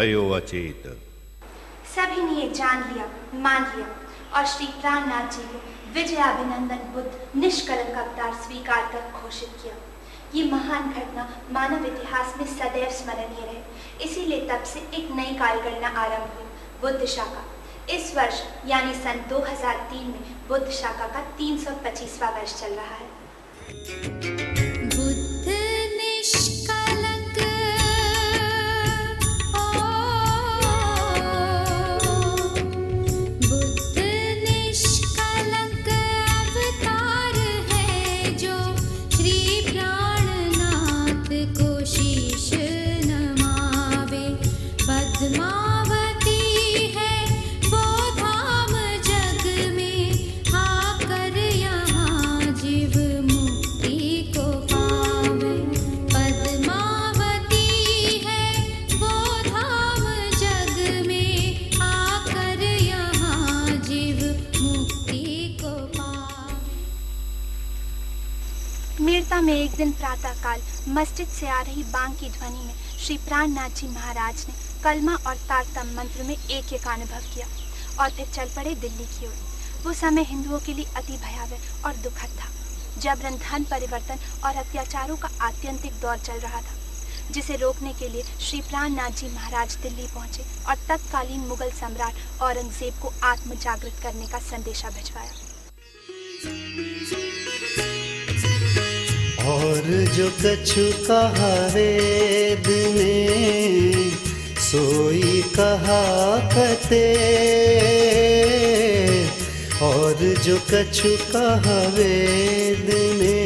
भयो अचेत। सभी ने ये जान लिया, मान लिया और श्री प्राणनाथ जी को विजयाभिनंदन बुद्ध निष्कलंक अवतार स्वीकार कर घोषित किया। ये महान घटना मानव इतिहास में सदैव स्मरणीय रहे। इसीलिए तब से एक नई कालगणना आरंभ हुई, बुद्ध शाका। इस वर्ष यानी सन 2003 में बुद्ध शाका का 325वां वर्ष चल रहा है। मेड़ता में एक दिन प्रातःकाल मस्जिद से आ रही बांग की ध्वनि में श्री प्राणनाथ जी महाराज ने कलमा और तारतम मंत्र में एक अनुभव किया और फिर चल पड़े दिल्ली की ओर। वो समय हिंदुओं के लिए अति भयावह और दुखद था। जबरन धन परिवर्तन और अत्याचारों का आत्यंतिक दौर चल रहा था, जिसे रोकने के लिए श्री प्राणनाथ जी महाराज दिल्ली पहुंचे और तत्कालीन मुगल सम्राट औरंगजेब को आत्म जागृत करने का संदेशा भिजवाया। और जो कछु कहा वेद ने सोई कहा कते, और जो कछु कहा वेद ने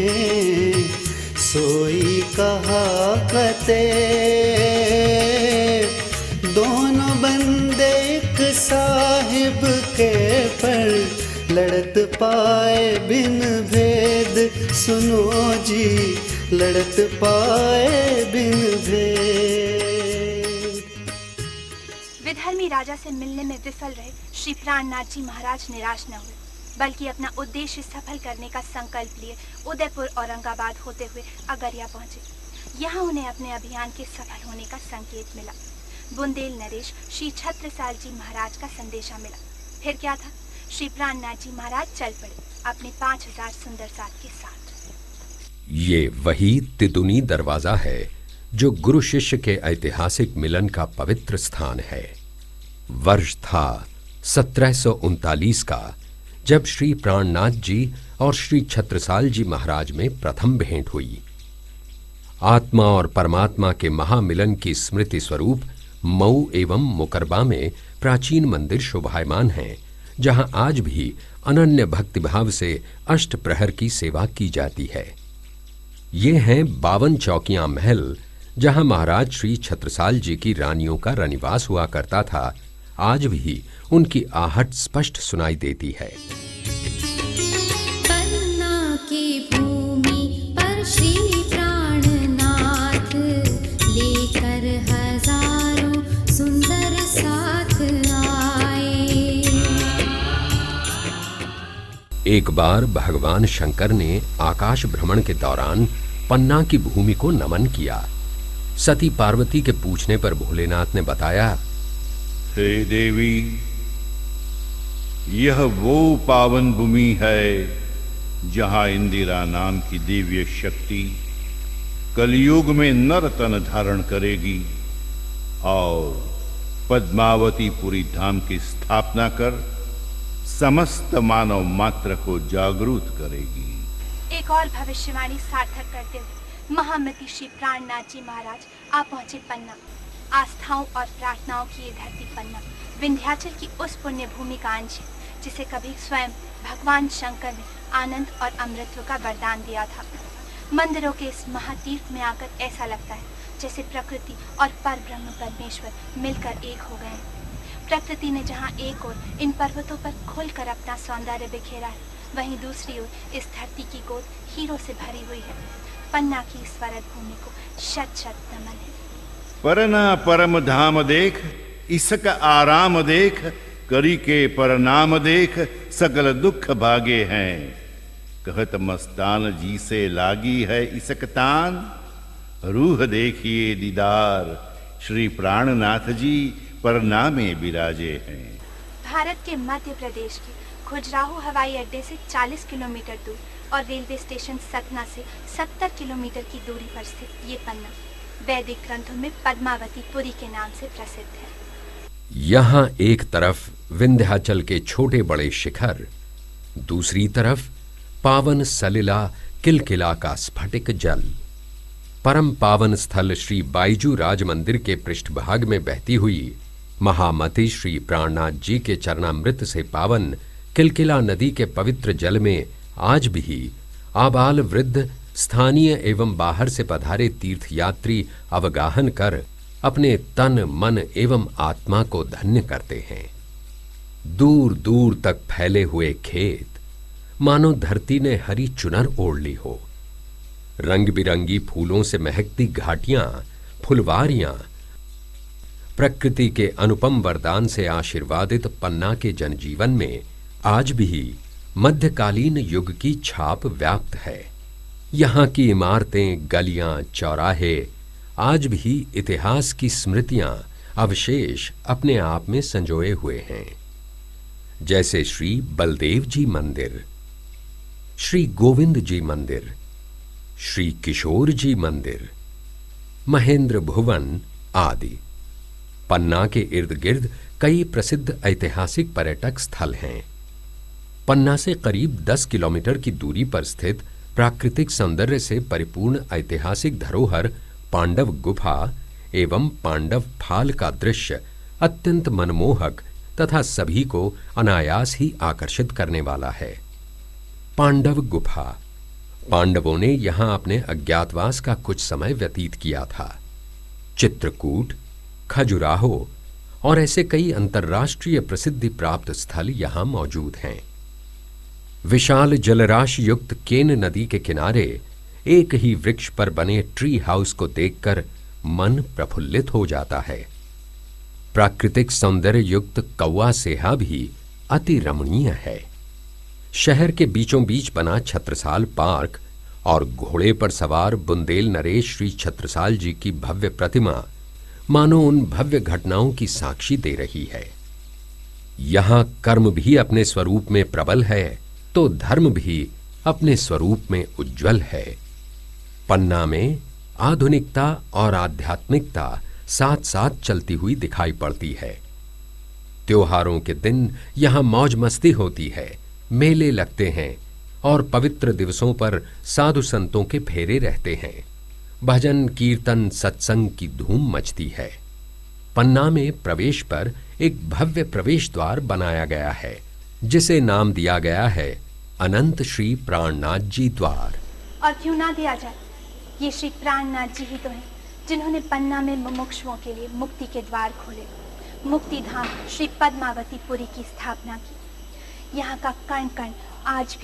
सोई कहा कते। दोनों बंदे एक साहिब के पर लड़त पाए बिन भेद, सुनो जी लड़त पाए बिन भेद। विधर्मी राजा से मिलने में विफल रहे श्री प्राणनाथ जी महाराज निराश न हुए, बल्कि अपना उद्देश्य सफल करने का संकल्प लिए उदयपुर औरंगाबाद होते हुए अगरिया पहुंचे। यहाँ उन्हें अपने अभियान के सफल होने का संकेत मिला। बुंदेल नरेश श्री छत्रसाल जी महाराज का संदेशा मिला। फिर क्या था, श्री प्राणनाथ जी महाराज चल पड़े अपने 5000 सुंदर साथ के साथ। ये वही तितुनी दरवाजा है जो गुरु शिष्य के ऐतिहासिक मिलन का पवित्र स्थान है। वर्ष था 1739 का, जब श्री प्राणनाथ जी और श्री छत्रसाल जी महाराज में प्रथम भेंट हुई। आत्मा और परमात्मा के महामिलन की स्मृति स्वरूप मऊ एवं मुकरबा में प्राचीन मंदिर शोभायमान हैं, जहां आज भी अनन्य भक्तिभाव से अष्ट प्रहर की सेवा की जाती है। ये हैं 52 चौकियां महल, जहां महाराज श्री छत्रसाल जी की रानियों का रनिवास हुआ करता था। आज भी उनकी आहट स्पष्ट सुनाई देती है। पन्ना की भूमि पर श्री प्राणनाथ लेकर हजारों सुंदर साथ आए। एक बार भगवान शंकर ने आकाश भ्रमण के दौरान पन्ना की भूमि को नमन किया। सती पार्वती के पूछने पर भोलेनाथ ने बताया, हे देवी, यह वो पावन भूमि है जहां इंदिरा नाम की दिव्य शक्ति कलयुग में नर तन धारण करेगी और पद्मावतीपुरी धाम की स्थापना कर समस्त मानव मात्र को जागरूक करेगी। एक और भविष्यवाणी सार्थक करते हुए महामती श्री प्राणनाथ जी महाराज आ पहुंचे पन्ना। आस्थाओं और प्रार्थनाओं की ये धरती पन्ना विंध्याचल की उस पुण्य भूमि का अंश है जिसे कभी स्वयं भगवान शंकर ने आनंद और अमृतत्व का वरदान दिया था। मंदिरों के इस महातीर्थ में आकर ऐसा लगता है जैसे प्रकृति और परब्रह्म परमेश्वर मिलकर एक हो गए हैं। प्रकृति ने जहाँ एक ओर इन पर्वतों पर खुलकर अपना सौंदर्य बिखेरा है, वहीं दूसरी ओर इस धरती की गोद हीरों से भरी हुई है। पन्ना की इस वरद भूमि को शत शत नमन है। परना परम धाम देख, इसका आराम देख, करी के परनाम देख, सकल दुख भागे हैं। कहत मस्तान जी से लागी है इसक तान, रूह देखिए दीदार, श्री प्राणनाथ जी पन्ना में विराजे हैं। भारत के मध्य प्रदेश के खजुराहो हवाई अड्डे से 40 किलोमीटर दूर और रेलवे स्टेशन सतना से 70 किलोमीटर की दूरी पर स्थित ये पन्ना वैदिक ग्रंथों में पद्मावती पुरी के नाम से प्रसिद्ध है। यहां एक तरफ विंध्याचल के छोटे बड़े शिखर, दूसरी तरफ पावन सलिला किलकिला का स्फटिक जल। परम पावन स्थल श्री बाईजू राज मंदिर के पृष्ठभाग में बहती हुई महामति श्री प्राणनाथ जी के चरणामृत से पावन किलकिला नदी के पवित्र जल में आज भी आबाल वृद्ध, स्थानीय एवं बाहर से पधारे तीर्थयात्री अवगाहन कर अपने तन मन एवं आत्मा को धन्य करते हैं। दूर दूर तक फैले हुए खेत मानो धरती ने हरी चुनर ओढ़ ली हो। रंग बिरंगी फूलों से महकती घाटियां, फुलवारियां, प्रकृति के अनुपम वरदान से आशीर्वादित पन्ना के जनजीवन में आज भी मध्यकालीन युग की छाप व्याप्त है। यहाँ की इमारतें, गलियां, चौराहे आज भी इतिहास की स्मृतियां, अवशेष अपने आप में संजोए हुए हैं। जैसे श्री बलदेव जी मंदिर, श्री गोविंद जी मंदिर, श्री किशोर जी मंदिर, महेंद्र भुवन आदि। पन्ना के इर्द गिर्द कई प्रसिद्ध ऐतिहासिक पर्यटक स्थल हैं। पन्ना से करीब 10 किलोमीटर की दूरी पर स्थित प्राकृतिक सौंदर्य से परिपूर्ण ऐतिहासिक धरोहर पांडव गुफा एवं पांडव फाल का दृश्य अत्यंत मनमोहक तथा सभी को अनायास ही आकर्षित करने वाला है। पांडव गुफा, पांडवों ने यहां अपने अज्ञातवास का कुछ समय व्यतीत किया था। चित्रकूट, खजुराहो और ऐसे कई अंतर्राष्ट्रीय प्रसिद्धि प्राप्त स्थल यहां मौजूद हैं। विशाल जलराशि युक्त केन नदी के किनारे एक ही वृक्ष पर बने ट्री हाउस को देखकर मन प्रफुल्लित हो जाता है। प्राकृतिक सौंदर्य युक्त कौवा सेहा भी अति रमणीय है। शहर के बीचों बीच बना छत्रसाल पार्क और घोड़े पर सवार बुंदेल नरेश श्री छत्रसाल जी की भव्य प्रतिमा मानो उन भव्य घटनाओं की साक्षी दे रही है। यहां कर्म भी अपने स्वरूप में प्रबल है तो धर्म भी अपने स्वरूप में उज्जवल है। पन्ना में आधुनिकता और आध्यात्मिकता साथ साथ चलती हुई दिखाई पड़ती है। त्योहारों के दिन यहां मौज मस्ती होती है, मेले लगते हैं और पवित्र दिवसों पर साधु संतों के फेरे रहते हैं। भजन कीर्तन सत्संग की धूम मचती है। पन्ना में प्रवेश पर एक भव्य प्रवेश द्वार बनाया गया है जिसे नाम दिया गया है अनंत श्री प्राणनाथ जी द्वार। और क्यों ना दिया जाए, ये श्री प्राणनाथ जी ही तो हैं जिन्होंने पन्ना में मुमुक्षुओं के लिए मुक्ति के द्वार खोले, मुक्ति धाम श्री पद्मावती पुरी की स्थापना की। यहाँ का कण कण आज भी